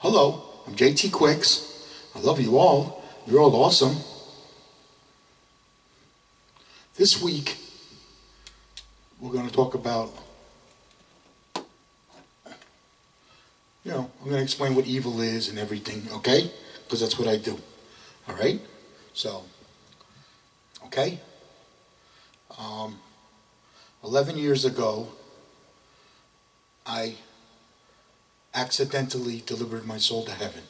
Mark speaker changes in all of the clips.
Speaker 1: Hello, I'm JT Quicks. I love you all. You're all awesome. This week, we're going to talk about, I'm going to explain what evil is and everything, okay? Because that's what I do. All right? So, okay? 11 years ago, I accidentally delivered my soul to heaven.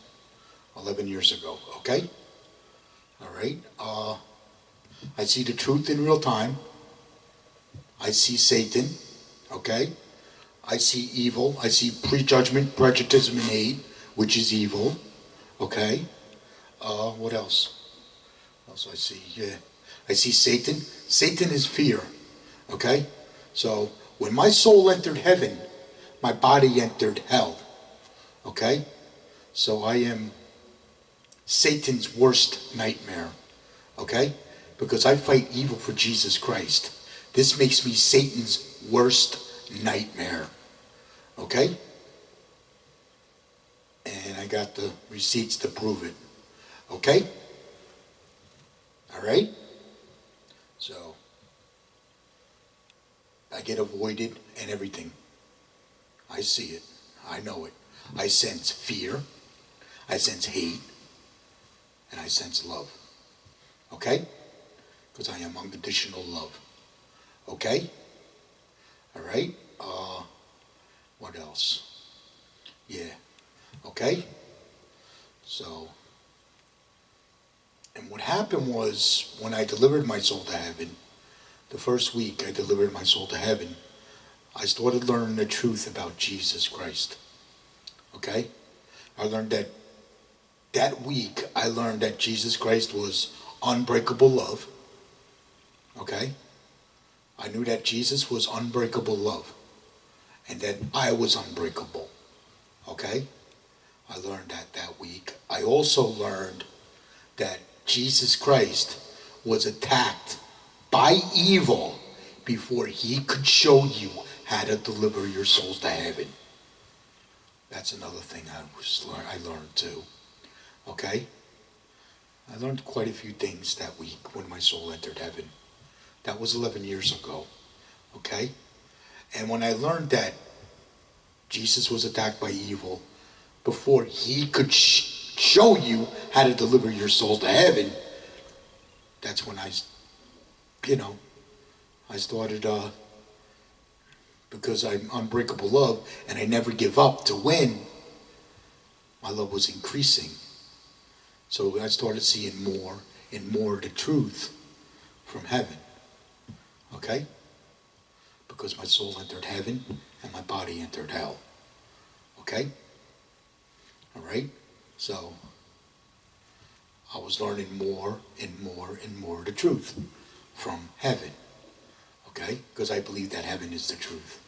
Speaker 1: 11 years ago, okay? All right? I see the truth in real time. I see Satan, okay? I see evil. I see prejudgment, prejudice, and hate, which is evil, okay? What else? What else I see? Yeah. I see Satan. Satan is fear, okay? So, when my soul entered heaven, my body entered hell, okay? So I am Satan's worst nightmare, okay? Because I fight evil for Jesus Christ. This makes me Satan's worst nightmare, okay? And I got the receipts to prove it, okay? All right? So, I get avoided and everything. I see it. I know it. I sense fear. I sense hate. And I sense love. Okay? Because I am unconditional love. Okay? All right? What else? Yeah. Okay? So, and what happened was, when I delivered my soul to heaven, the first week I delivered my soul to heaven, I started learning the truth about Jesus Christ. Okay? I learned that week, I learned that Jesus Christ was unbreakable love. Okay? I knew that Jesus was unbreakable love. And that I was unbreakable. Okay? I learned that week. I also learned that Jesus Christ was attacked by evil before he could show you how to deliver your souls to heaven. That's another thing I learned too. Okay? I learned quite a few things that week when my soul entered heaven. That was 11 years ago. Okay? And when I learned that Jesus was attacked by evil before he could show you how to deliver your soul to heaven, that's when I started, because I'm unbreakable love and I never give up to win, my love was increasing. So I started seeing more and more of the truth from heaven. Okay? Because my soul entered heaven and my body entered hell. Okay? Alright? So, I was learning more and more and more of the truth from heaven. Okay? Because I believe that heaven is the truth.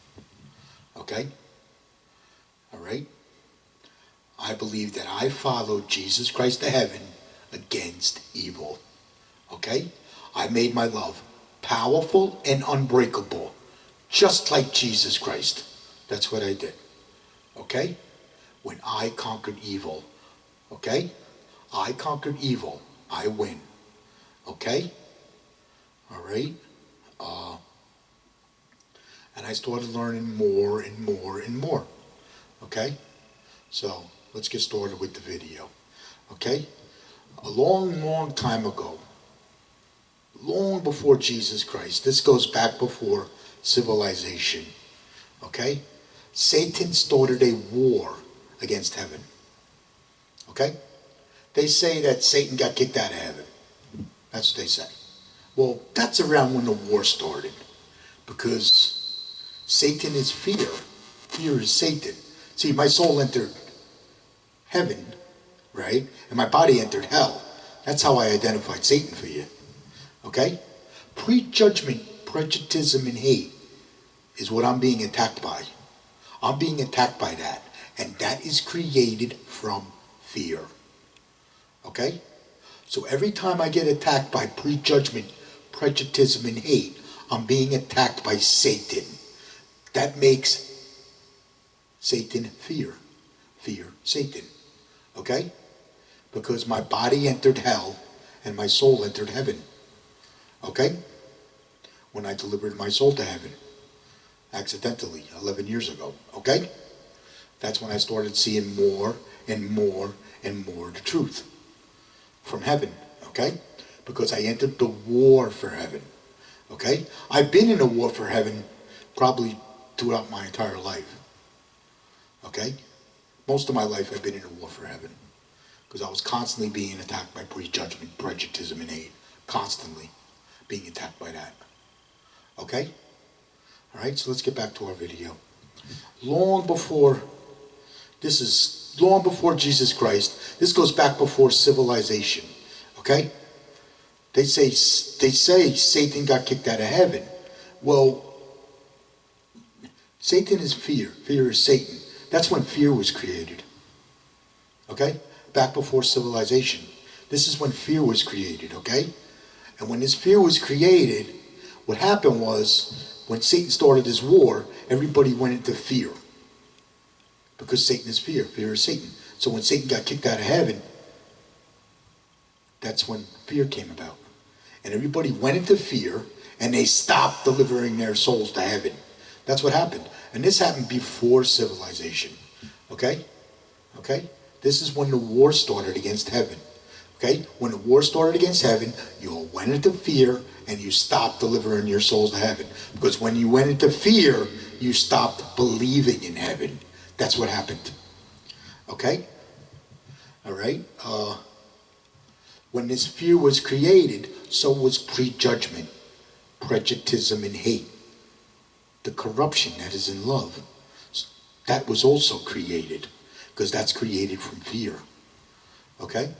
Speaker 1: Okay? Alright? I believe that I followed Jesus Christ to heaven against evil. Okay? I made my love powerful and unbreakable, just like Jesus Christ. That's what I did. Okay? When I conquered evil. Okay? I conquered evil. I win. Okay? Alright? And I started learning more and more and more. Okay? So, let's get started with the video. Okay? A long, long time ago, long before Jesus Christ, this goes back before civilization. Okay? Satan started a war against heaven. Okay? They say that Satan got kicked out of heaven. That's what they say. Well, that's around when the war started. Because Satan is fear. Fear is Satan. See, my soul entered heaven, right? And my body entered hell. That's how I identified Satan for you. Okay? Prejudgment, prejudice, and hate is what I'm being attacked by. I'm being attacked by that. And that is created from fear. Okay? So every time I get attacked by prejudgment, prejudice, and hate, I'm being attacked by Satan. That makes Satan fear. Fear Satan. Okay? Because my body entered hell and my soul entered heaven. Okay? When I delivered my soul to heaven, accidentally, 11 years ago. Okay? That's when I started seeing more and more and more the truth from heaven. Okay? Because I entered the war for heaven. Okay? I've been in a war for heaven probably throughout my entire life. Okay? Most of my life I've been in a war for heaven. Because I was constantly being attacked by prejudgment, prejudice, and hate. Constantly being attacked by that. Okay? Alright, so let's get back to our video. Long before Jesus Christ. This goes back before civilization. Okay? They say Satan got kicked out of heaven. Well, Satan is fear. Fear is Satan. That's when fear was created. Okay? Back before civilization. This is when fear was created, okay? And when this fear was created, what happened was, when Satan started his war, everybody went into fear. Because Satan is fear. Fear is Satan. So when Satan got kicked out of heaven, that's when fear came about. And everybody went into fear, and they stopped delivering their souls to heaven. That's what happened. And this happened before civilization. Okay? Okay? This is when the war started against heaven. Okay? When the war started against heaven, you all went into fear, and you stopped delivering your souls to heaven. Because when you went into fear, you stopped believing in heaven. That's what happened. Okay? Alright? When this fear was created, so was prejudgment, prejudice, and hate. The corruption that is in love. That was also created. Because that's created from fear. Okay?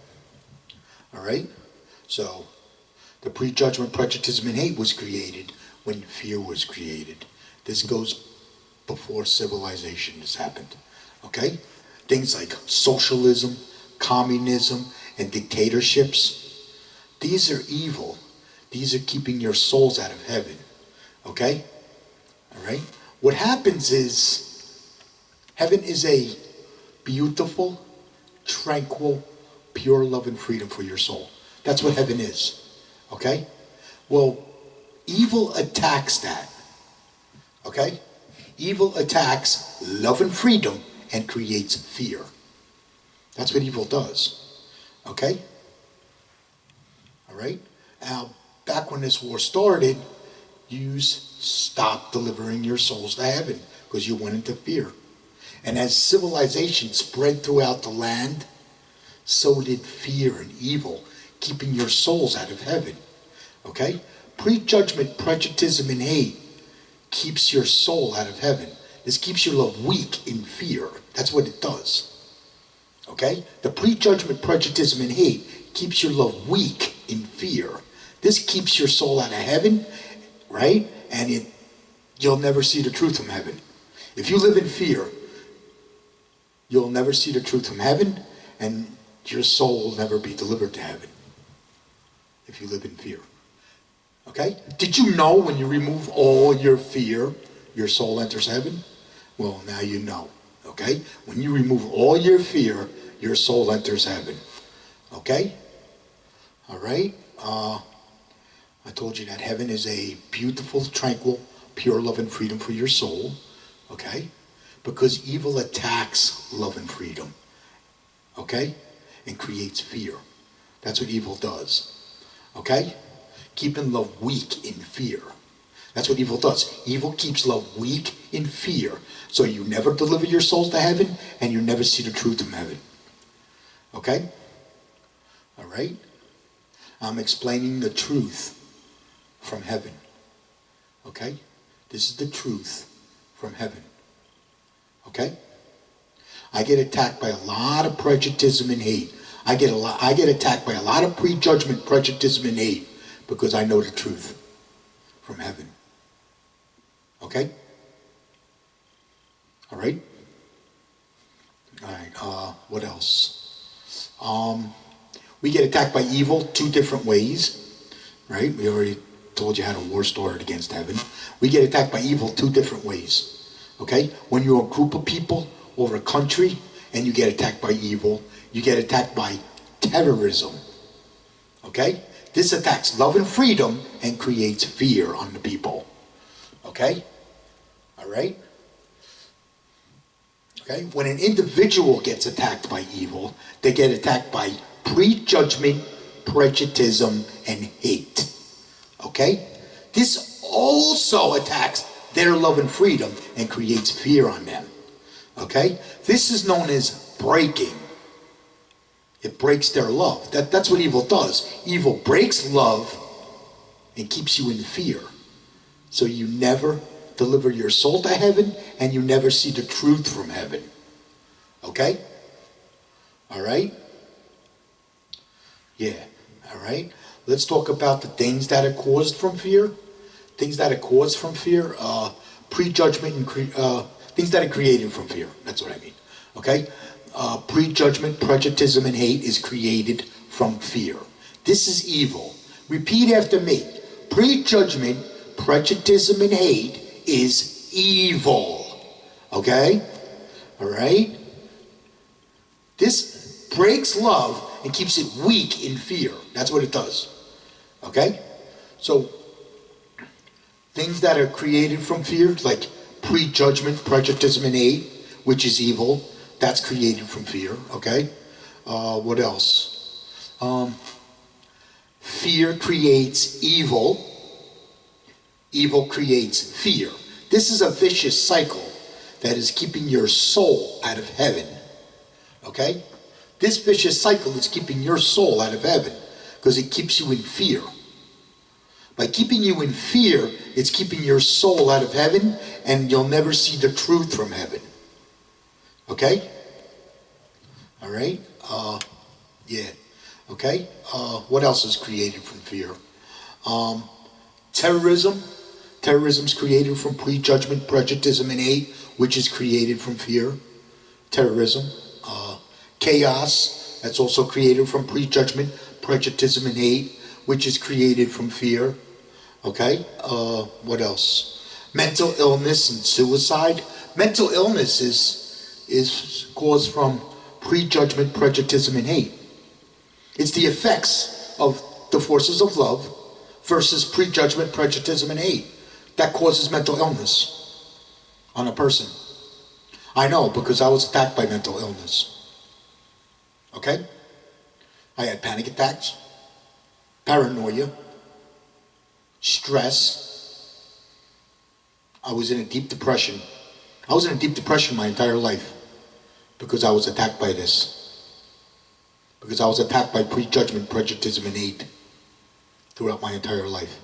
Speaker 1: Alright? So, the prejudgment, prejudice, and hate was created when fear was created. This goes before civilization has happened. Okay? Things like socialism, communism, and dictatorships. These are evil. These are keeping your souls out of heaven. Okay? Alright? What happens is, heaven is a beautiful, tranquil, pure love and freedom for your soul. That's what heaven is. Okay? Well, evil attacks that. Okay? Evil attacks love and freedom and creates fear. That's what evil does. Okay? Alright? Now, back when this war started, you stopped delivering your souls to heaven because you went into fear. And as civilization spread throughout the land, so did fear and evil, keeping your souls out of heaven. Okay? Prejudgment, prejudice, and hate keeps your soul out of heaven. This keeps your love weak in fear. That's what it does. Okay? The prejudgment, prejudice, and hate keeps your love weak in fear. This keeps your soul out of heaven, right? And you'll never see the truth from heaven. If you live in fear, you'll never see the truth from heaven, and your soul will never be delivered to heaven. If you live in fear. Okay? Did you know when you remove all your fear, your soul enters heaven? Well, now you know. Okay? When you remove all your fear, your soul enters heaven. Okay? Alright? I told you that heaven is a beautiful, tranquil, pure love and freedom for your soul. Okay? Because evil attacks love and freedom. Okay? And creates fear. That's what evil does. Okay? Keeping love weak in fear. That's what evil does. Evil keeps love weak in fear. So you never deliver your souls to heaven, and you never see the truth from heaven. Okay? Alright? I'm explaining the truth from heaven. Okay? This is the truth from heaven. Okay? I get attacked by a lot of prejudice and hate. I get attacked by a lot of prejudgment, prejudice, and hate because I know the truth from heaven. Okay? Alright? Alright, what else? We get attacked by evil 2 different ways. Right? We already told you how the war started against heaven. We get attacked by evil 2 different ways. Okay? When you're a group of people or a country and you get attacked by evil. You get attacked by terrorism. Okay? This attacks love and freedom and creates fear on the people. Okay? All right? Okay? When an individual gets attacked by evil, they get attacked by prejudgment, prejudice, and hate. Okay? This also attacks their love and freedom and creates fear on them. Okay? This is known as breaking. It breaks their love. That's what evil does. Evil breaks love and keeps you in fear. So you never deliver your soul to heaven and you never see the truth from heaven. Okay? All right? Yeah. All right? Let's talk about the things that are caused from fear. Things that are caused from fear. Prejudgment and things that are created from fear. That's what I mean. Okay? Prejudgment, prejudice, and hate is created from fear. This is evil. Repeat after me. Prejudgment, prejudice, and hate is evil. Okay? All right? This breaks love and keeps it weak in fear. That's what it does. Okay? So, things that are created from fear, like prejudgment, prejudice, and hate, which is evil, that's created from fear. Okay? What else? Fear creates evil. Evil creates fear. This is a vicious cycle that is keeping your soul out of heaven. Okay? This vicious cycle is keeping your soul out of heaven because it keeps you in fear. By keeping you in fear, it's keeping your soul out of heaven and you'll never see the truth from heaven. Okay? All right? Yeah. Okay? What else is created from fear? Terrorism. Terrorism is created from prejudgment, prejudice, and hate, which is created from fear. Terrorism. Chaos. That's also created from prejudgment, prejudice, and hate, which is created from fear. Okay? What else? Mental illness and suicide. Mental illness is caused from prejudgment, prejudice, and hate. It's the effects of the forces of love versus prejudgment, prejudice, and hate that causes mental illness on a person. I know because I was attacked by mental illness. Okay? I had panic attacks, paranoia, stress. I was in a deep depression. I was in a deep depression my entire life because I was attacked by this. Because I was attacked by prejudgment, prejudice, and hate throughout my entire life.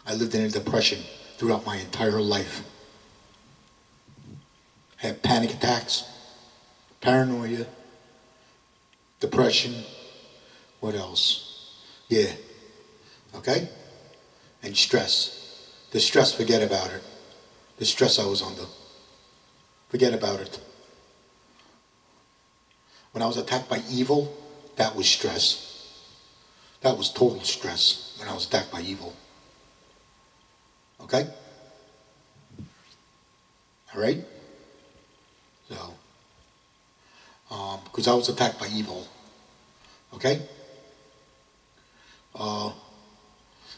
Speaker 1: I lived in a depression throughout my entire life. I had panic attacks, paranoia, depression. What else? Yeah. Okay? And stress. The stress, forget about it. The stress I was under. Forget about it. When I was attacked by evil, that was stress. That was total stress when I was attacked by evil. Okay? All right? So, because I was attacked by evil. Okay?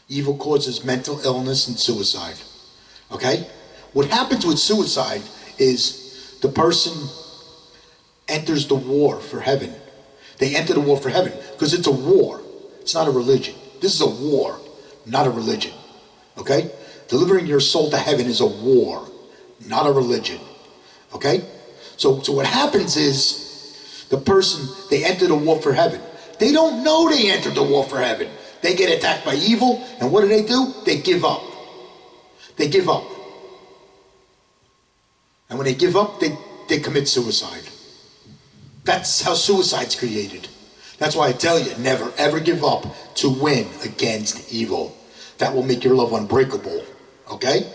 Speaker 1: Evil causes mental illness and suicide. Okay? What happens with suicide is the person enters the war for heaven. They enter the war for heaven because it's a war. It's not a religion. This is a war, not a religion. Okay? Delivering your soul to heaven is a war, not a religion. Okay? So what happens is the person, they enter the war for heaven. They don't know they entered the war for heaven. They get attacked by evil, and what do? They give up. They give up. And when they give up, they commit suicide. That's how suicide's created. That's why I tell you, never ever give up to win against evil. That will make your love unbreakable. Okay?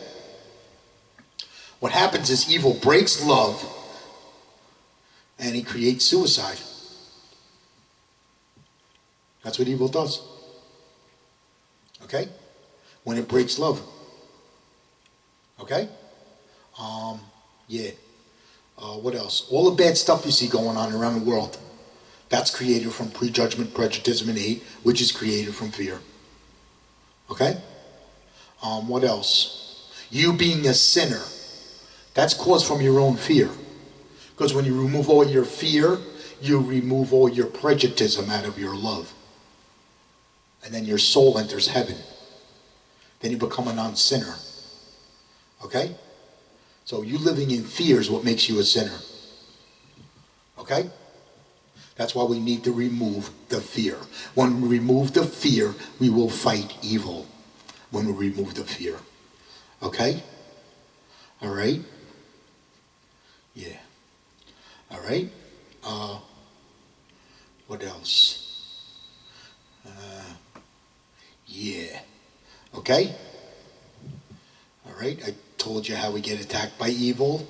Speaker 1: What happens is evil breaks love and he creates suicide. That's what evil does. Okay? When it breaks love. Okay? Yeah. What else? All the bad stuff you see going on around the world, that's created from prejudgment, prejudice, and hate, which is created from fear. Okay? What else? You being a sinner, that's caused from your own fear. Because when you remove all your fear, you remove all your prejudice out of your love. And then your soul enters heaven. Then you become a non-sinner. Okay? So you living in fear is what makes you a sinner. Okay? That's why we need to remove the fear. When we remove the fear, we will fight evil. When we remove the fear. Okay? All right? Yeah. All right? What else? Yeah. Okay? All right? I told you how we get attacked by evil.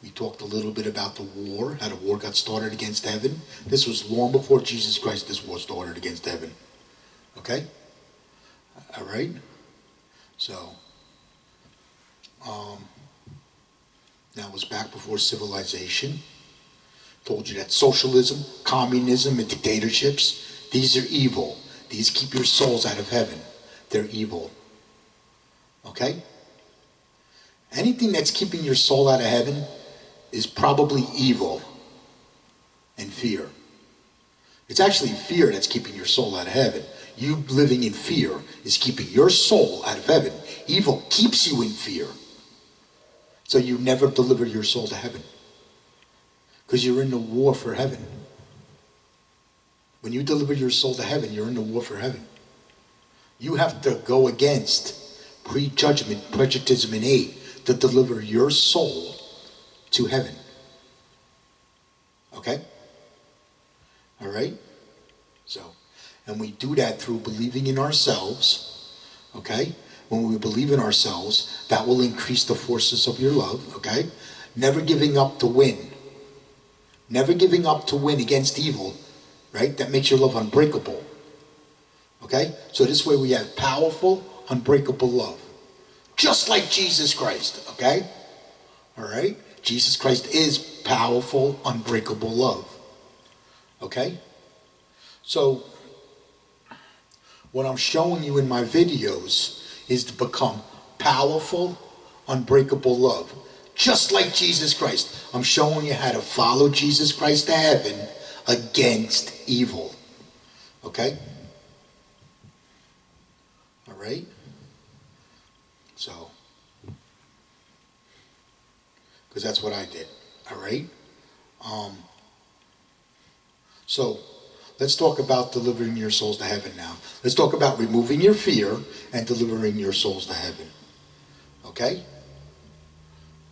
Speaker 1: We talked a little bit about the war, how the war got started against heaven. This was long before Jesus Christ, this war started against heaven. Okay? All right? So, that was back before civilization. Told you that socialism, communism, and dictatorships, these are evil. These keep your souls out of heaven. They're evil. Okay? Anything that's keeping your soul out of heaven is probably evil and fear. It's actually fear that's keeping your soul out of heaven. You living in fear is keeping your soul out of heaven. Evil keeps you in fear. So you never deliver your soul to heaven. Because you're in the war for heaven. When you deliver your soul to heaven, you're in the war for heaven. You have to go against prejudgment, prejudice, and hate to deliver your soul to heaven. Okay? All right? So, and we do that through believing in ourselves. Okay? When we believe in ourselves, that will increase the forces of your love. Okay? Never giving up to win. Never giving up to win against evil. Right? That makes your love unbreakable. Okay? So this way we have powerful, unbreakable love. Just like Jesus Christ. Okay? All right? Jesus Christ is powerful, unbreakable love. Okay? So, what I'm showing you in my videos is to become powerful, unbreakable love. Just like Jesus Christ. I'm showing you how to follow Jesus Christ to heaven against evil. Okay? All right? So, because that's what I did. All right? So, let's talk about delivering your souls to heaven now. Let's talk about removing your fear and delivering your souls to heaven. Okay?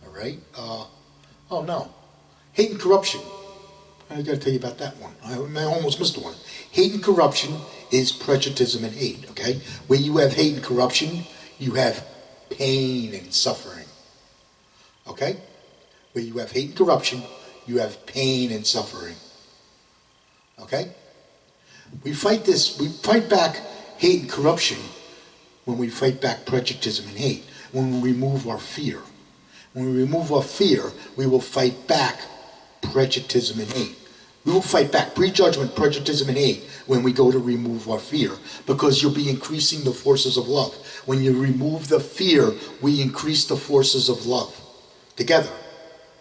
Speaker 1: All right? Oh no. Hate and corruption. I got to tell you about that one. I almost missed one. Hate and corruption is prejudice and hate. Okay? Where you have hate and corruption, you have pain and suffering. Okay? Where you have hate and corruption, you have pain and suffering. Okay? We fight back hate and corruption when we fight back prejudice and hate. When we remove our fear. When we remove our fear, we will fight back prejudice and hate. We will fight back prejudgment, prejudice, and hate when we go to remove our fear, because you'll be increasing the forces of love. When you remove the fear, we increase the forces of love together.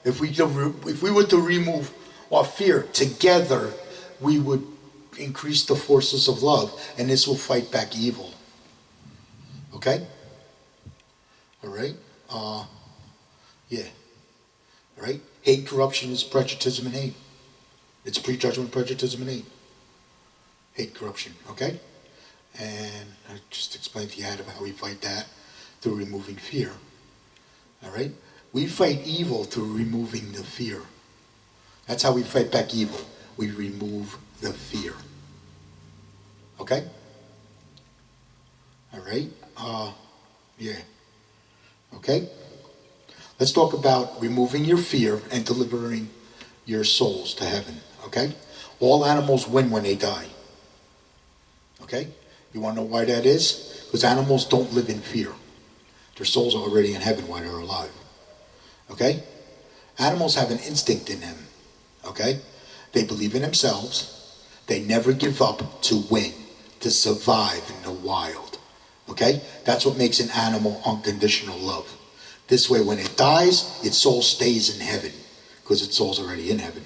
Speaker 1: If we were to remove our fear together, we would increase the forces of love, and this will fight back evil. Okay? All right? Yeah. All right? Hate and corruption is prejudice and hate. It's prejudgment, prejudice, and hate. Hate, corruption. Okay? And I just explained to you how we fight that through removing fear. All right? We fight evil through removing the fear. That's how we fight back evil. We remove the fear. Okay? All right? Yeah. Okay? Let's talk about removing your fear and delivering your souls to heaven. Okay? All animals win when they die. Okay? You want to know why that is? Because animals don't live in fear. Their souls are already in heaven while they're alive. Okay? Animals have an instinct in them, okay? They believe in themselves. They never give up to win, to survive in the wild, okay? That's what makes an animal unconditional love. This way, when it dies, its soul stays in heaven, because its soul's already in heaven.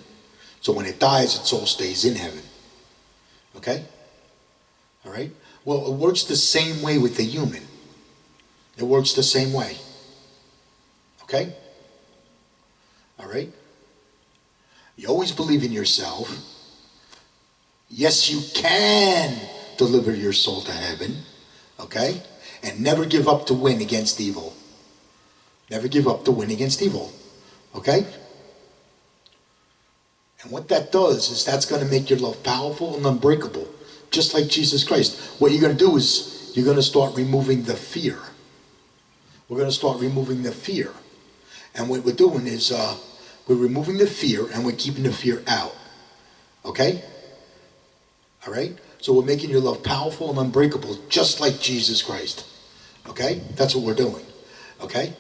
Speaker 1: So when it dies, its soul stays in heaven, okay? All right? Well, it works the same way with the human. It works the same way, okay? All right? You always believe in yourself. Yes, you can deliver your soul to heaven, okay? And never give up to win against evil. Never give up to win against evil, okay? And what that does is that's going to make your love powerful and unbreakable, just like Jesus Christ. What you're going to do is you're going to start removing the fear. We're going to start removing the fear. And what we're doing is we're removing the fear and we're keeping the fear out, okay? All right? So we're making your love powerful and unbreakable, just like Jesus Christ. Okay? That's what we're doing. Okay?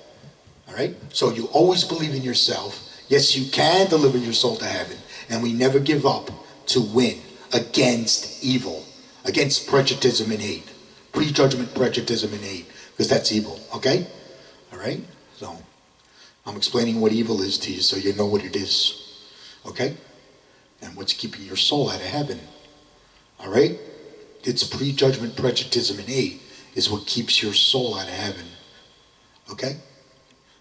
Speaker 1: All right? So you always believe in yourself. Yes, you can deliver your soul to heaven. And we never give up to win against evil, against prejudice and hate. Prejudgment, prejudice, and hate. Because that's evil. Okay? All right? So I'm explaining what evil is to you so you know what it is. Okay? And what's keeping your soul out of heaven. All right? It's prejudgment, prejudice, and hate is what keeps your soul out of heaven. Okay?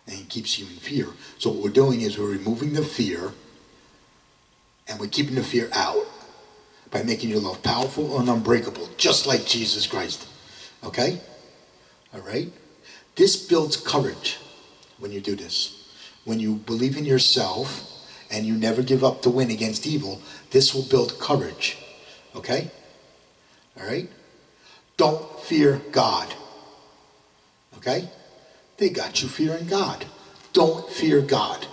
Speaker 1: And it keeps you in fear. So what we're doing is we're removing the fear and we're keeping the fear out by making your love powerful and unbreakable, just like Jesus Christ. Okay? All right? This builds courage when you do this. When you believe in yourself and you never give up to win against evil, this will build courage. Okay? All right? Don't fear God. Okay? They got you fearing God. Don't fear God.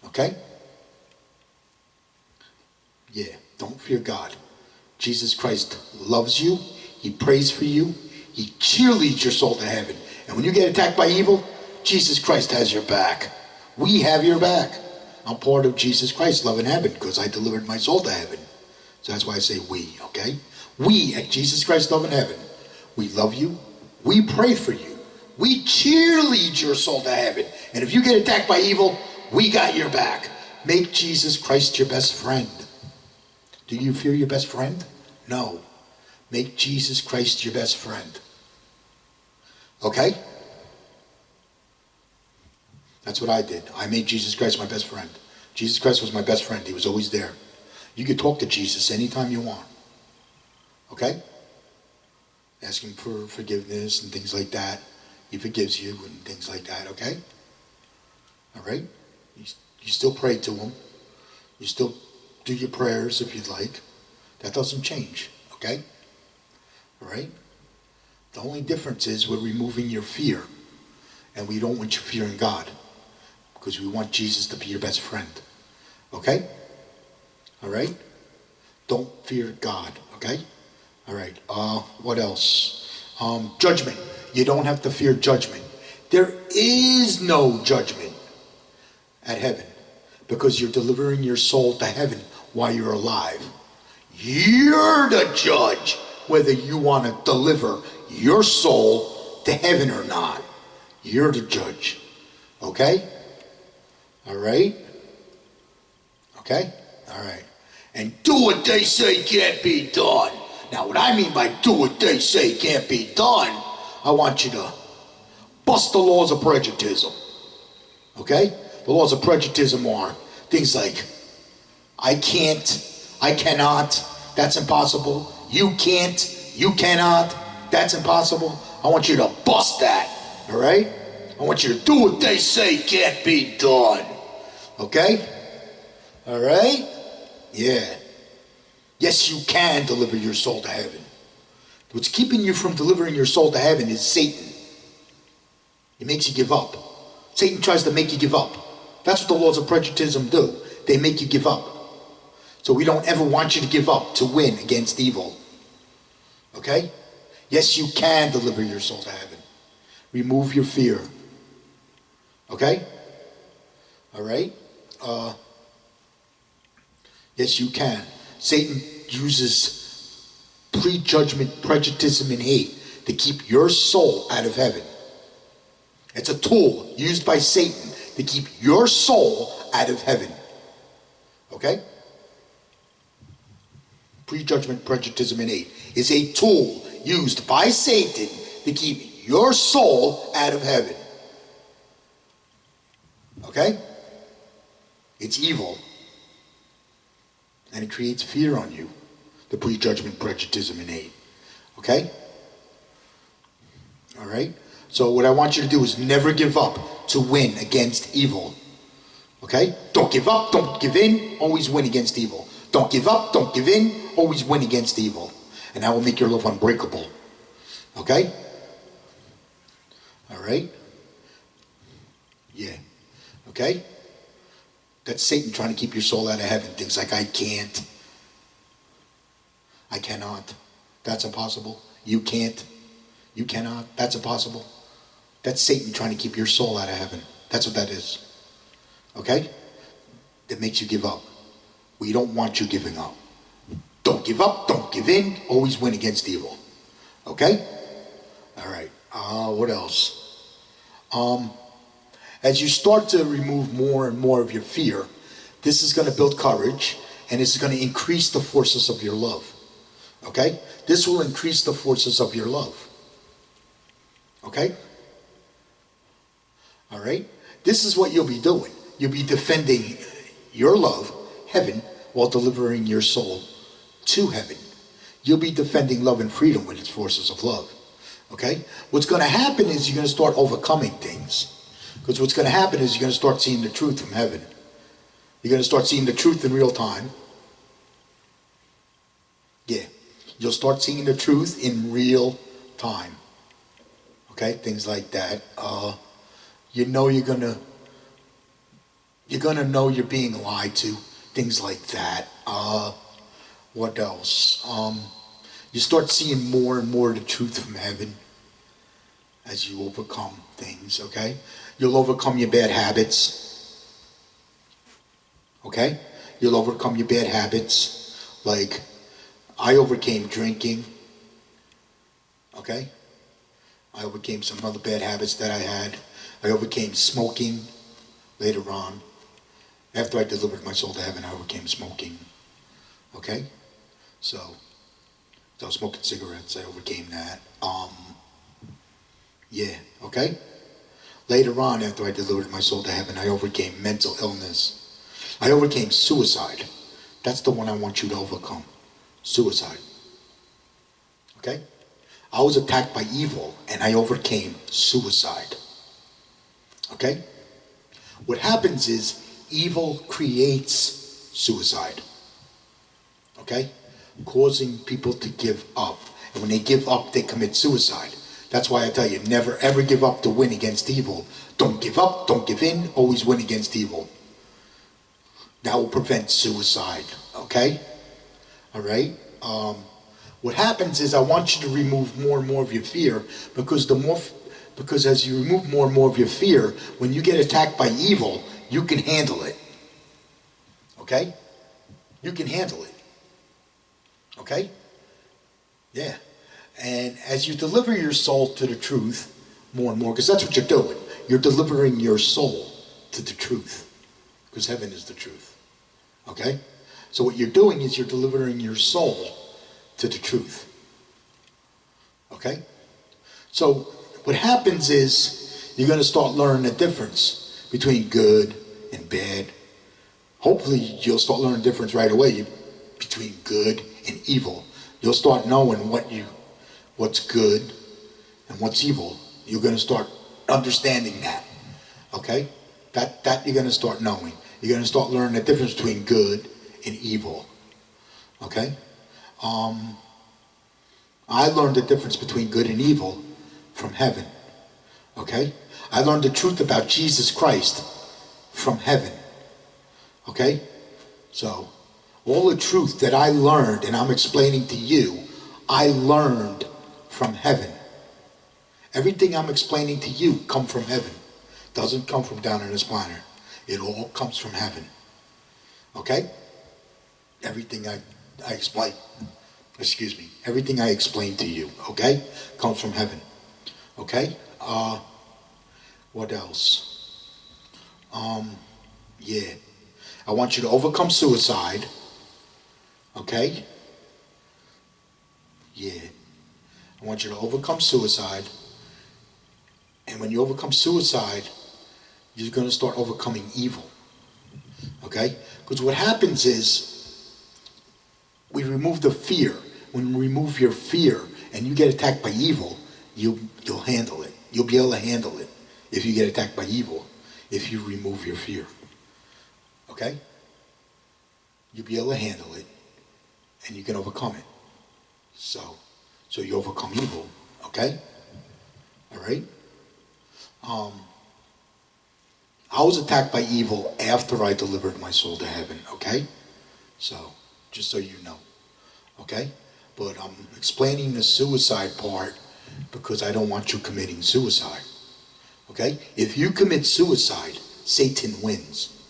Speaker 1: Okay? Yeah, don't fear God. Jesus Christ loves you. He prays for you. He cheerleads your soul to heaven. And when you get attacked by evil, Jesus Christ has your back. We have your back. I'm part of Jesus Christ's love in heaven because I delivered my soul to heaven. So that's why I say we, okay? We at Jesus Christ's love in heaven. We love you. We pray for you. We cheerlead your soul to heaven. And if you get attacked by evil, we got your back. Make Jesus Christ your best friend. Do you fear your best friend? No. Make Jesus Christ your best friend. Okay? That's what I did. I made Jesus Christ my best friend. Jesus Christ was my best friend. He was always there. You can talk to Jesus anytime you want. Okay? Ask him for forgiveness and things like that. He forgives you and things like that, okay? All right? You still pray to him. You still do your prayers if you'd like. That doesn't change, okay? All right? The only difference is we're removing your fear. And we don't want you fearing God. Because we want Jesus to be your best friend. Okay? All right? Don't fear God, okay? All right. What else? Judgment. You don't have to fear judgment. There is no judgment at heaven because you're delivering your soul to heaven while you're alive. You're the judge whether you want to deliver your soul to heaven or not. You're the judge. Okay? All right? Okay? All right. And do what they say can't be done. Now, what I mean by do what they say can't be done, I want you to bust the laws of prejudice. Okay? The laws of prejudice are things like, I can't, I cannot, that's impossible. You can't, you cannot, that's impossible. I want you to bust that. All right? I want you to do what they say can't be done. Okay? All right? Yeah. Yes, you can deliver your soul to heaven. What's keeping you from delivering your soul to heaven is Satan. He makes you give up. Satan tries to make you give up. That's what the laws of prejudice do. They make you give up. So we don't ever want you to give up to win against evil. Okay? Yes, you can deliver your soul to heaven. Remove your fear. Okay? All right? Yes, you can. Satan uses prejudgment, prejudice, and hate to keep your soul out of heaven. It's a tool used by Satan to keep your soul out of heaven. Okay? Prejudgment, prejudice, and hate is a tool used by Satan to keep your soul out of heaven. Okay? It's evil. And it creates fear on you. The prejudgment, prejudice, and hate. Okay? All right? So what I want you to do is never give up to win against evil. Okay? Don't give up, don't give in, always win against evil. Don't give up, don't give in, always win against evil. And that will make your love unbreakable. Okay? All right? Yeah. Okay? That's Satan trying to keep your soul out of heaven. Things like, I can't. I cannot. That's impossible. You can't. You cannot. That's impossible. That's Satan trying to keep your soul out of heaven. That's what that is. Okay? That makes you give up. We don't want you giving up. Don't give up. Don't give in. Always win against evil. Okay? All right. What else? As you start to remove more and more of your fear, this is going to build courage, and this is going to increase the forces of your love. Okay? This will increase the forces of your love. Okay? All right? This is what you'll be doing. You'll be defending your love, heaven, while delivering your soul to heaven. You'll be defending love and freedom with its forces of love. Okay? What's going to happen is you're going to start overcoming things. Because what's going to happen is you're going to start seeing the truth from heaven. You're going to start seeing the truth in real time. Yeah. You'll start seeing the truth in real time. Okay? Things like that. You know you're going to know you're being lied to. Things like that. What else? You start seeing more and more of the truth from heaven as you overcome things, okay? You'll overcome your bad habits. Okay? You'll overcome your bad habits. Like, I overcame drinking. Okay? I overcame some other bad habits that I had. I overcame smoking later on. After I delivered my soul to heaven, I overcame smoking. Okay? So I was smoking cigarettes. I overcame that. Yeah, okay? Later on, after I delivered my soul to heaven, I overcame mental illness. I overcame suicide. That's the one I want you to overcome. Suicide. Okay? I was attacked by evil, and I overcame suicide. Okay? What happens is evil creates suicide. Okay? Causing people to give up. And when they give up, they commit suicide. That's why I tell you, never ever give up to win against evil. Don't give up, don't give in, always win against evil. That will prevent suicide, okay? All right? What happens is I want you to remove more and more of your fear, because as you remove more and more of your fear, when you get attacked by evil, you can handle it. Okay? You can handle it. Okay? Yeah. And as you deliver your soul to the truth more and more, because that's what you're doing. You're delivering your soul to the truth. Because heaven is the truth. Okay? So what you're doing is you're delivering your soul to the truth. Okay? So what happens is you're going to start learning the difference between good and bad. Hopefully you'll start learning the difference right away between good and evil. You'll start knowing what's good and what's evil. You're going to start understanding that. Okay? That you're going to start knowing. You're going to start learning the difference between good and evil. Okay? I learned the difference between good and evil from heaven. Okay? I learned the truth about Jesus Christ from heaven. Okay? So, all the truth that I learned and I'm explaining to you, I learned from heaven. Everything I'm explaining to you come from heaven. Doesn't come from down in this planet. It all comes from heaven. Okay? Everything I explain, everything I explained to you, okay, comes from heaven. Okay? What else? Yeah. I want you to overcome suicide. Okay? Yeah. I want you to overcome suicide. And when you overcome suicide, you're going to start overcoming evil. Okay? Because what happens is, we remove the fear. When you remove your fear and you get attacked by evil, you'll handle it. You'll be able to handle it if you get attacked by evil, if you remove your fear. Okay? You'll be able to handle it, and you can overcome it. So you overcome evil. Okay? All right? I was attacked by evil after I delivered my soul to heaven. Okay? So, just so you know. Okay? But I'm explaining the suicide part because I don't want you committing suicide. Okay? If you commit suicide, Satan wins.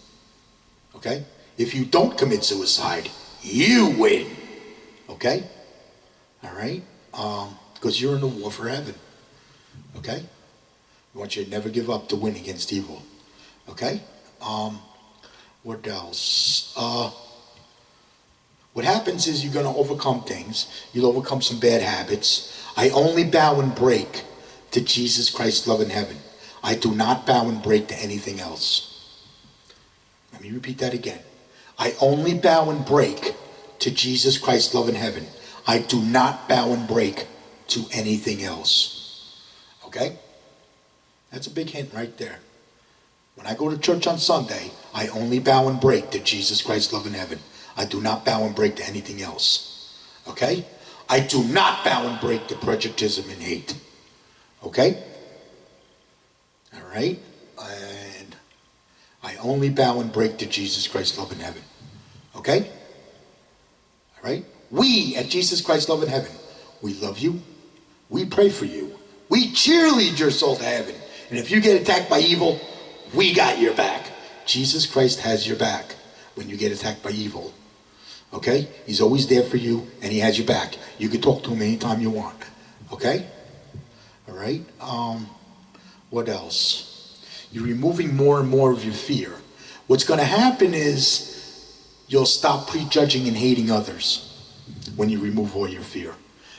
Speaker 1: Okay? If you don't commit suicide, you win. Okay? All right? Because you're in the war for heaven. Okay? I want you to never give up to win against evil. Okay? What else? What happens is you're going to overcome things. You'll overcome some bad habits. I only bow and break to Jesus Christ's love in heaven. I do not bow and break to anything else. Let me repeat that again. I only bow and break to Jesus Christ's love in heaven. I do not bow and break to anything else. Okay? That's a big hint right there. When I go to church on Sunday, I only bow and break to Jesus Christ's love in heaven. I do not bow and break to anything else. Okay? I do not bow and break to prejudice and hate. Okay? All right? And I only bow and break to Jesus Christ's love in heaven. Okay? All right? We at Jesus Christ's love in heaven, we love you. We pray for you. We cheerlead your soul to heaven. And if you get attacked by evil, we got your back. Jesus Christ has your back when you get attacked by evil. Okay? He's always there for you, and he has your back. You can talk to him anytime you want. Okay? All right? What else? You're removing more and more of your fear. What's going to happen is you'll stop prejudging and hating others when you remove all your fear,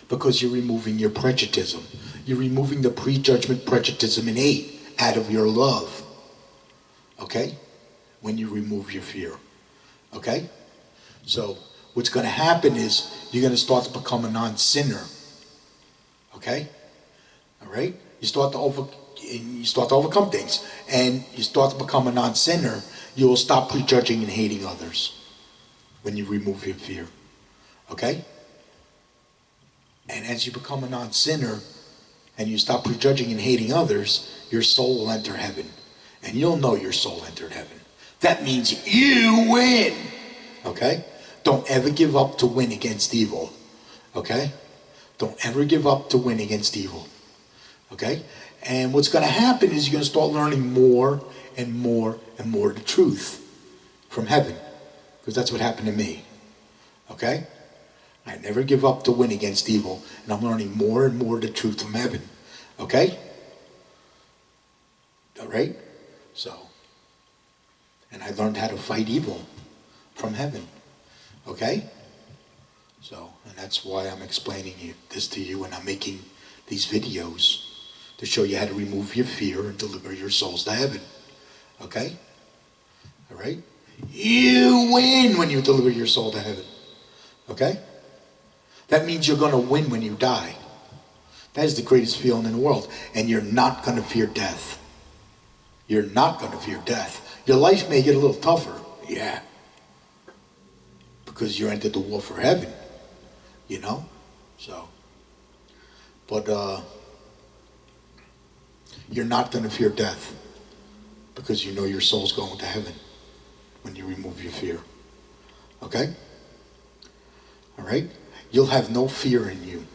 Speaker 1: because you're removing your prejudice. You're removing the prejudgment, prejudice, and hate out of your love. Okay? When you remove your fear. Okay? So what's going to happen is you're going to start to become a non-sinner. Okay? All right? You start to overcome things, and you start to become a non-sinner. You will stop prejudging and hating others when you remove your fear. Okay? And as you become a non-sinner and you stop prejudging and hating others, your soul will enter heaven. And you'll know your soul entered heaven. That means you win. Okay? Don't ever give up to win against evil. Okay? Don't ever give up to win against evil. Okay? And what's going to happen is you're going to start learning more and more and more the truth from heaven. Because that's what happened to me. Okay? I never give up to win against evil. And I'm learning more and more the truth from heaven. Okay? All right? So, and I learned how to fight evil from heaven. Okay? So, and that's why I'm explaining this to you, and I'm making these videos to show you how to remove your fear and deliver your souls to heaven. Okay? All right? You win when you deliver your soul to heaven. Okay? That means you're going to win when you die. That is the greatest feeling in the world. And you're not going to fear death. You're not going to fear death. Your life may get a little tougher. Yeah. Because you entered the war for heaven. You know? So. But you're not going to fear death. Because you know your soul's going to heaven when you remove your fear. Okay? All right? You'll have no fear in you.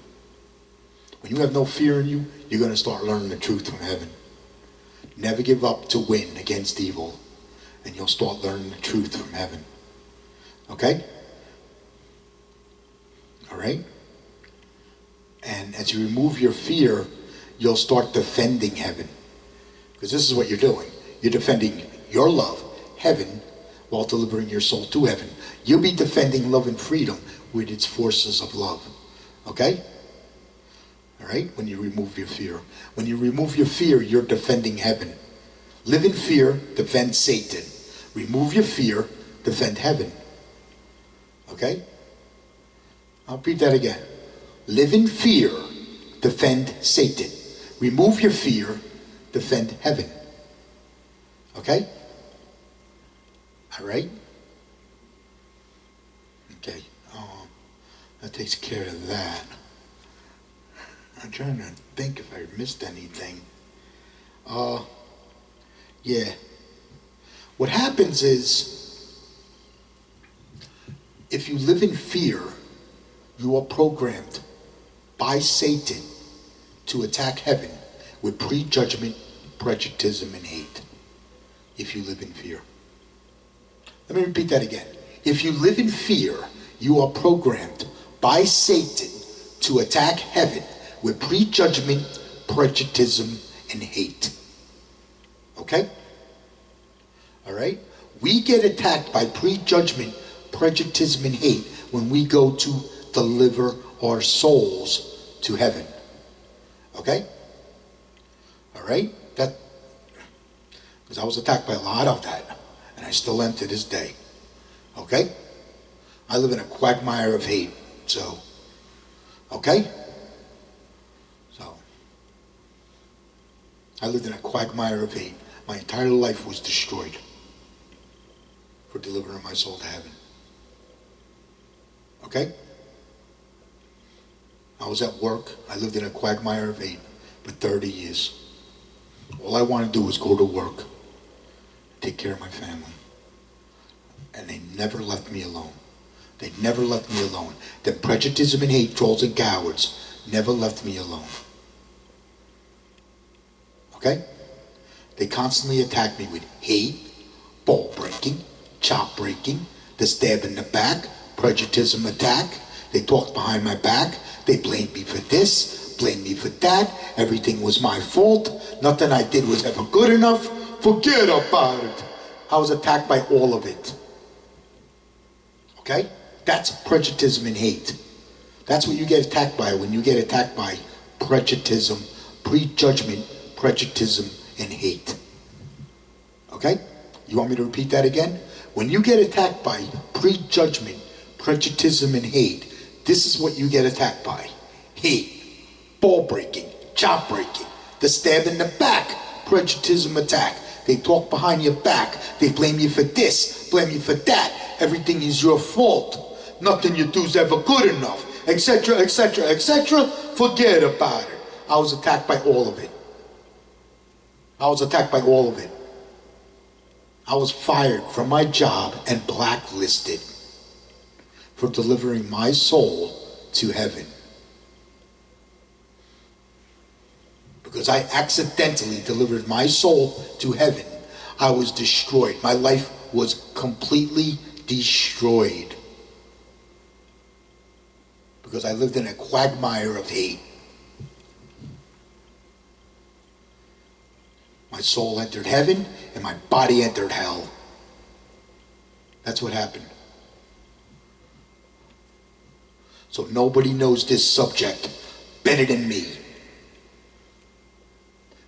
Speaker 1: When you have no fear in you, you're going to start learning the truth from heaven. Never give up to win against evil. and you'll start learning the truth from heaven. Okay? All right? And as you remove your fear, you'll start defending heaven. Because this is what you're doing. You're defending your love, heaven, while delivering your soul to heaven. You'll be defending love and freedom with its forces of love. Okay? All right? When you remove your fear. When you remove your fear, you're defending heaven. Live in fear, defend Satan. Remove your fear, defend heaven. Okay? I'll repeat that again. Live in fear, defend Satan. Remove your fear, defend heaven. Okay? All right? Okay. That takes care of that. I'm trying to think if I missed anything. Yeah. What happens is, if you live in fear, you are programmed by Satan to attack heaven with prejudgment, prejudice, and hate. If you live in fear. Let me repeat that again. If you live in fear, you are programmed by Satan to attack heaven with prejudgment, prejudice, and hate. Okay? All right? We get attacked by prejudgment, prejudice, and hate when we go to deliver our souls to heaven. Okay? All right? Because I was attacked by a lot of that, and I still am to this day. Okay? I live in a quagmire of hate, so, okay? So, I lived in a quagmire of hate. My entire life was destroyed for delivering my soul to heaven. Okay? I was at work. I lived in a quagmire of hate for 30 years. All I wanted to do was go to work, take care of my family. And they never left me alone. They never left me alone. Them prejudice and hate, trolls and cowards, never left me alone. Okay? They constantly attack me with hate, ball breaking, chop breaking, the stab in the back, prejudice attack. They talked behind my back. They blamed me for this, blamed me for that. Everything was my fault. Nothing I did was ever good enough. Forget about it. I was attacked by all of it. Okay? That's prejudice and hate. That's what you get attacked by when you get attacked by prejudice, prejudgment, prejudice, and hate. Okay? You want me to repeat that again? When you get attacked by prejudgment, prejudice, and hate, this is what you get attacked by. Hate, ball breaking, chop breaking, the stab in the back, prejudice attack. They talk behind your back. They blame you for this, blame you for that. Everything is your fault. Nothing you do is ever good enough, etc., etc., etc. Forget about it. I was attacked by all of it. I was attacked by all of it. I was fired from my job and blacklisted for delivering my soul to heaven. Because I accidentally delivered my soul to heaven, I was destroyed. My life was completely destroyed. Because I lived in a quagmire of hate. My soul entered heaven and my body entered hell. That's what happened. So nobody knows this subject better than me.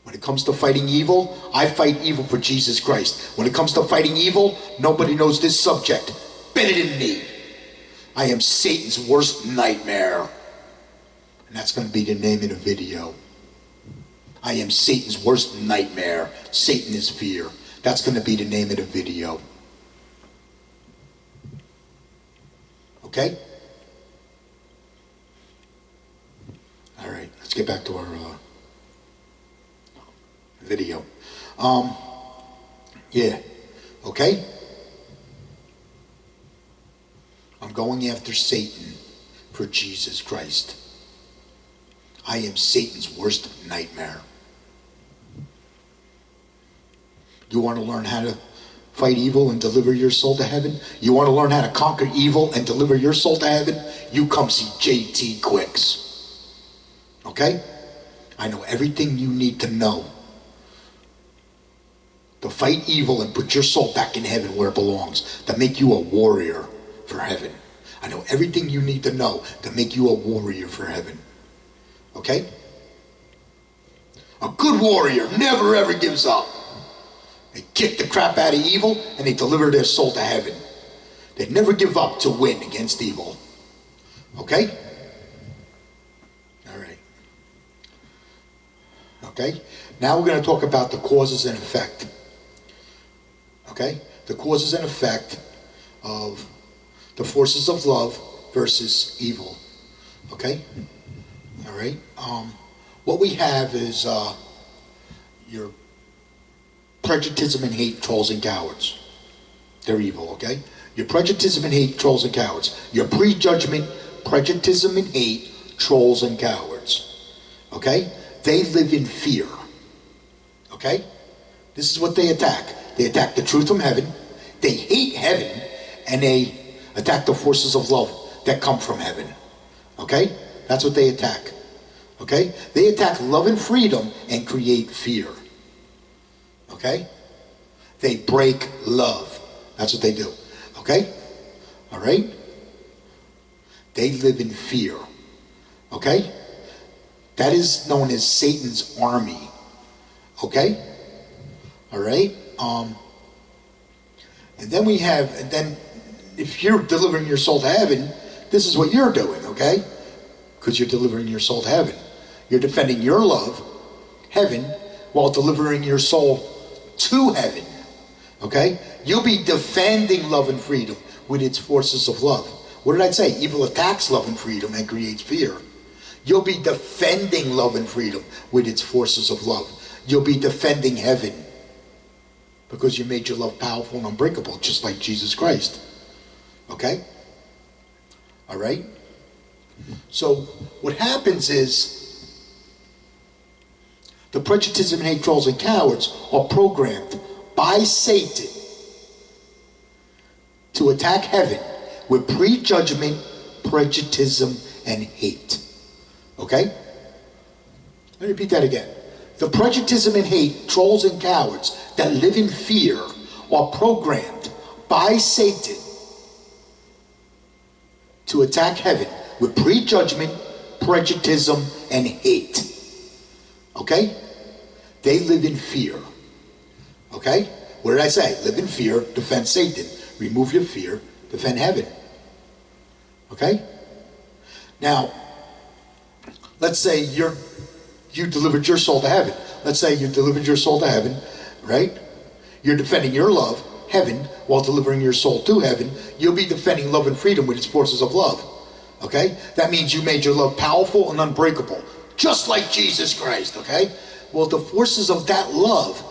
Speaker 1: When it comes to fighting evil, I fight evil for Jesus Christ. When it comes to fighting evil, nobody knows this subject better than me. I am Satan's worst nightmare. And that's going to be the name of the video. I am Satan's worst nightmare. Satan is fear. That's going to be the name of the video. Okay? All right, let's get back to our video. Yeah, okay? I'm going after Satan for Jesus Christ. I am Satan's worst nightmare. You want to learn how to fight evil and deliver your soul to heaven? You want to learn how to conquer evil and deliver your soul to heaven? You come see JT Quicks. Okay? I know everything you need to know to fight evil and put your soul back in heaven where it belongs, to make you a warrior for heaven. I know everything you need to know to make you a warrior for heaven. Okay? A good warrior never ever gives up. They kick the crap out of evil and they deliver their soul to heaven. They never give up to win against evil. Okay? All right. Okay? Now we're going to talk about the causes and effect. Okay? The causes and effect of the forces of love versus evil. Okay? All right? What we have is your prejudice and hate, trolls and cowards. They're evil, okay? Your prejudice and hate, trolls and cowards. Your prejudgment, prejudice and hate, trolls and cowards. Okay? They live in fear. Okay? This is what they attack. They attack the truth from heaven. They hate heaven. And they attack the forces of love that come from heaven. Okay? That's what they attack. Okay? They attack love and freedom and create fear. Okay? They break love. That's what they do. Okay? All right? They live in fear. Okay? That is known as Satan's army. Okay? All right? And then we have, and then if you're delivering your soul to heaven, this is what you're doing, okay? Because you're delivering your soul to heaven. You're defending your love, heaven, while delivering your soul to heaven. Okay? You'll be defending love and freedom with its forces of love. What did I say? Evil attacks love and freedom and creates fear. You'll be defending love and freedom with its forces of love. You'll be defending heaven because you made your love powerful and unbreakable, just like Jesus Christ. Okay? All right? So what happens is the prejudice and hate, trolls and cowards are programmed by Satan to attack heaven with prejudgment, prejudice, and hate. Okay? Let me repeat that again. The prejudice and hate, trolls and cowards that live in fear are programmed by Satan to attack heaven with prejudgment, prejudice, and hate. Okay? They live in fear. Okay? What did I say? Live in fear, defend Satan. Remove your fear, defend heaven. Okay? Now, let's say you delivered your soul to heaven. Let's say you delivered your soul to heaven, right? You're defending your love, heaven, while delivering your soul to heaven. You'll be defending love and freedom with its forces of love. Okay? That means you made your love powerful and unbreakable, just like Jesus Christ, okay? Well, the forces of that love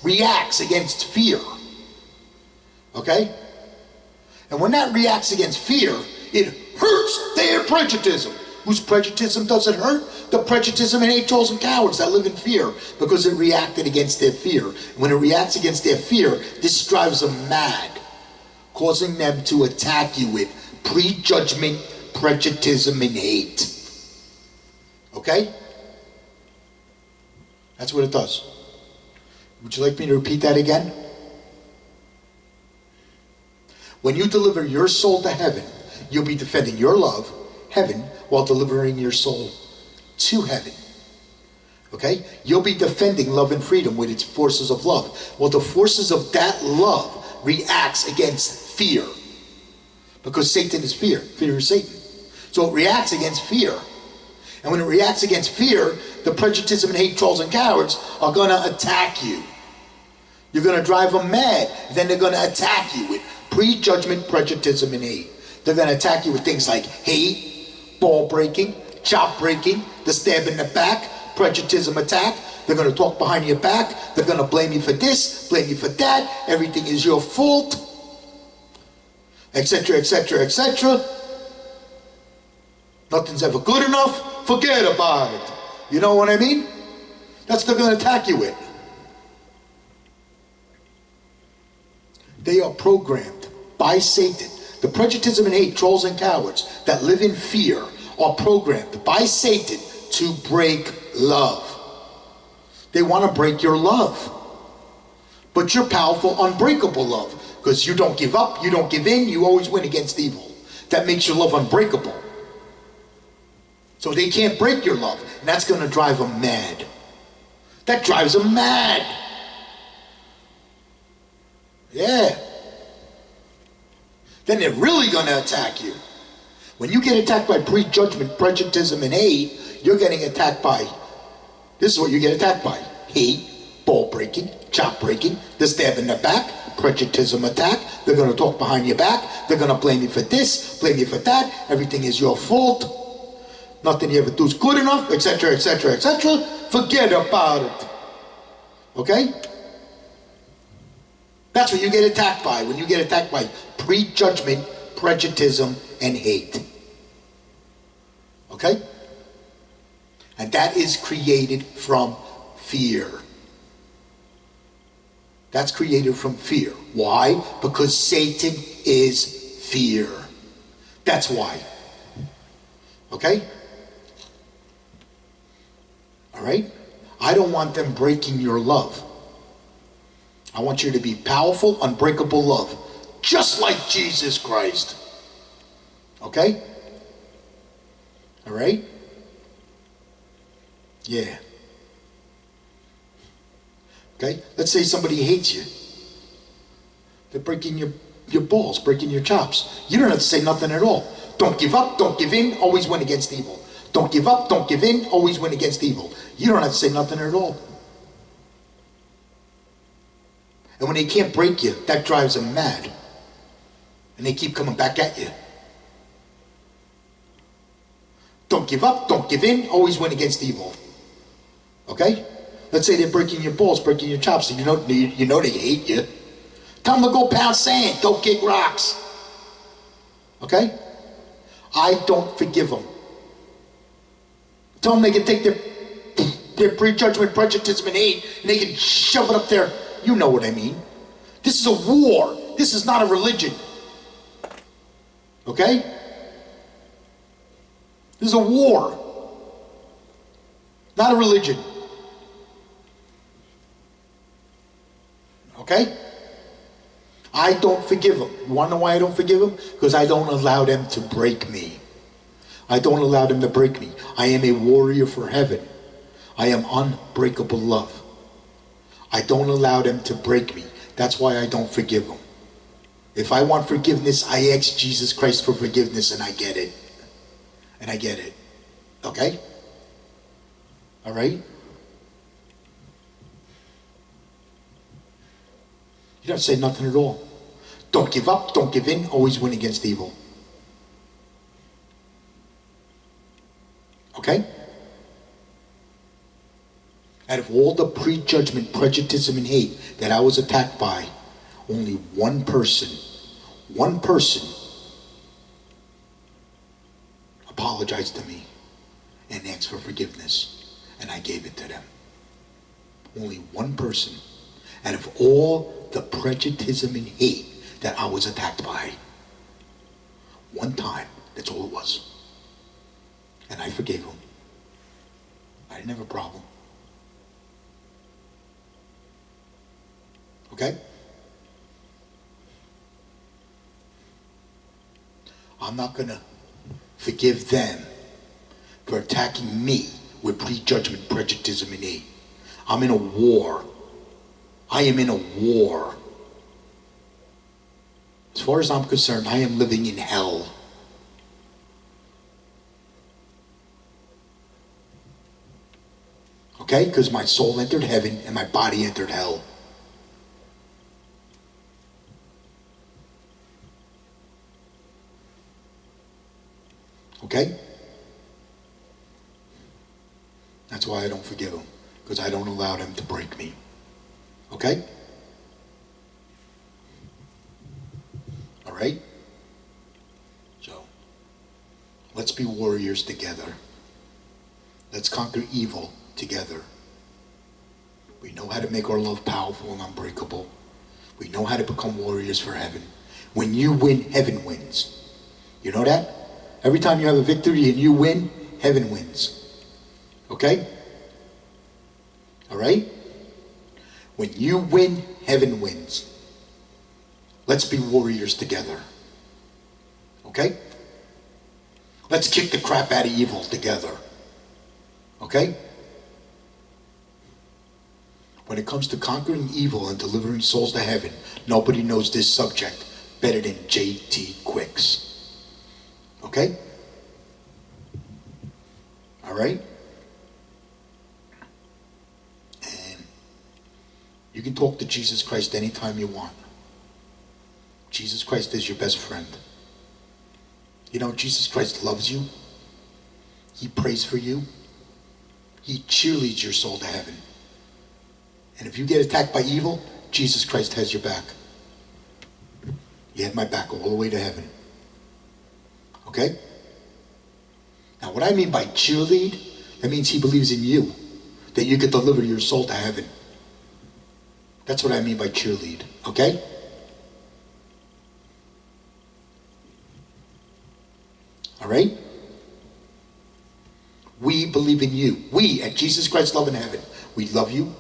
Speaker 1: reacts against fear. Okay? And when that reacts against fear, it hurts their prejudice. Whose prejudice does it hurt? The prejudice and hate, trolls and cowards that live in fear, because it reacted against their fear. And when it reacts against their fear, this drives them mad, causing them to attack you with prejudgment, prejudice, and hate. Okay? That's what it does. Would you like me to repeat that again? When you deliver your soul to heaven, you'll be defending your love, heaven, while delivering your soul to heaven. Okay? You'll be defending love and freedom with its forces of love. Well, the forces of that love reacts against fear. Because Satan is fear. Fear is Satan. So it reacts against fear. And when it reacts against fear, the prejudice and hate, trolls and cowards are going to attack you. You're going to drive them mad. Then they're going to attack you with prejudgment, prejudice, and hate. They're going to attack you with things like hate, ball breaking, chop breaking, the stab in the back, prejudice attack. They're going to talk behind your back. They're going to blame you for this, blame you for that. Everything is your fault, etc., etc., etc. Nothing's ever good enough. Forget about it. You know what I mean? That's what they're going to attack you with. They are programmed by Satan. The prejudice and hate, trolls and cowards that live in fear are programmed by Satan to break love. They want to break your love. But you're powerful, unbreakable love. Because you don't give up, you don't give in, you always win against evil. That makes your love unbreakable. So they can't break your love. And that's going to drive them mad. That drives them mad. Yeah. Then they're really going to attack you. When you get attacked by prejudgment, prejudice, and hate, you're getting attacked by, this is what you get attacked by. Hate, ball breaking, chop breaking, the stab in the back, prejudice attack. They're going to talk behind your back. They're going to blame you for this, blame you for that. Everything is your fault. Nothing you ever do is good enough, etc., etc., etc. Forget about it. Okay? That's what you get attacked by when you get attacked by prejudgment, prejudice, and hate. Okay? And that is created from fear. That's created from fear. Why? Because Satan is fear. That's why. Okay? All right? I don't want them breaking your love. I want you to be powerful, unbreakable love. Just like Jesus Christ. Okay? All right? Yeah. Okay? Let's say somebody hates you. They're breaking your balls, breaking your chops. You don't have to say nothing at all. Don't give up, don't give in, always win against evil. Don't give up, don't give in, always win against evil. You don't have to say nothing at all. And when they can't break you, that drives them mad. And they keep coming back at you. Don't give up, don't give in, always win against evil. Okay? Let's say they're breaking your balls, breaking your chops, and you know they hate you. Tell them to go pound sand, go kick rocks. Okay? I don't forgive them. Tell them they can take their prejudgment, prejudice, and hate, and they can shove it up there. You know what I mean. This is a war. This is not a religion. Okay? This is a war. Not a religion. Okay? I don't forgive them. You want to know why I don't forgive them? Because I don't allow them to break me. I don't allow them to break me. I am a warrior for heaven. I am unbreakable love. I don't allow them to break me. That's why I don't forgive them. If I want forgiveness, I ask Jesus Christ for forgiveness and I get it. And I get it. Okay? All right? You don't say nothing at all. Don't give up, don't give in, always win against evil. Okay? Out of all the prejudgment, prejudice, and hate that I was attacked by, only one person apologized to me and asked for forgiveness, and I gave it to them. Only one person. Out of all the prejudice and hate that I was attacked by, one time, that's all it was. And I forgave him. I didn't have a problem. Okay? I'm not going to forgive them for attacking me with prejudgment, prejudice, and hate. I'm in a war. I am in a war. As far as I'm concerned, I am living in hell. Okay? Because my soul entered heaven and my body entered hell. Okay? That's why I don't forgive them. Because I don't allow them to break me. Okay? All right? So, let's be warriors together. Let's conquer evil together. We know how to make our love powerful and unbreakable. We know how to become warriors for heaven. When you win, heaven wins. You know that? Every time you have a victory and you win, heaven wins. Okay? All right? When you win, heaven wins. Let's be warriors together. Okay? Let's kick the crap out of evil together. Okay? When it comes to conquering evil and delivering souls to heaven, nobody knows this subject better than J.T. Quicks. Okay? All right? And you can talk to Jesus Christ anytime you want. Jesus Christ is your best friend. You know, Jesus Christ loves you. He prays for you. He cheerleads your soul to heaven. And if you get attacked by evil, Jesus Christ has your back. He had my back all the way to heaven. Okay? Now, what I mean by cheerlead, that means he believes in you, that you could deliver your soul to heaven. That's what I mean by cheerlead. Okay? All right? We believe in you. We at Jesus Christ Love in Heaven. We love you.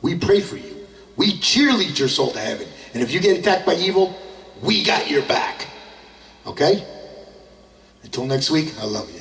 Speaker 1: We pray for you. We cheerlead your soul to heaven. And if you get attacked by evil, we got your back. Okay? Until next week, I love you.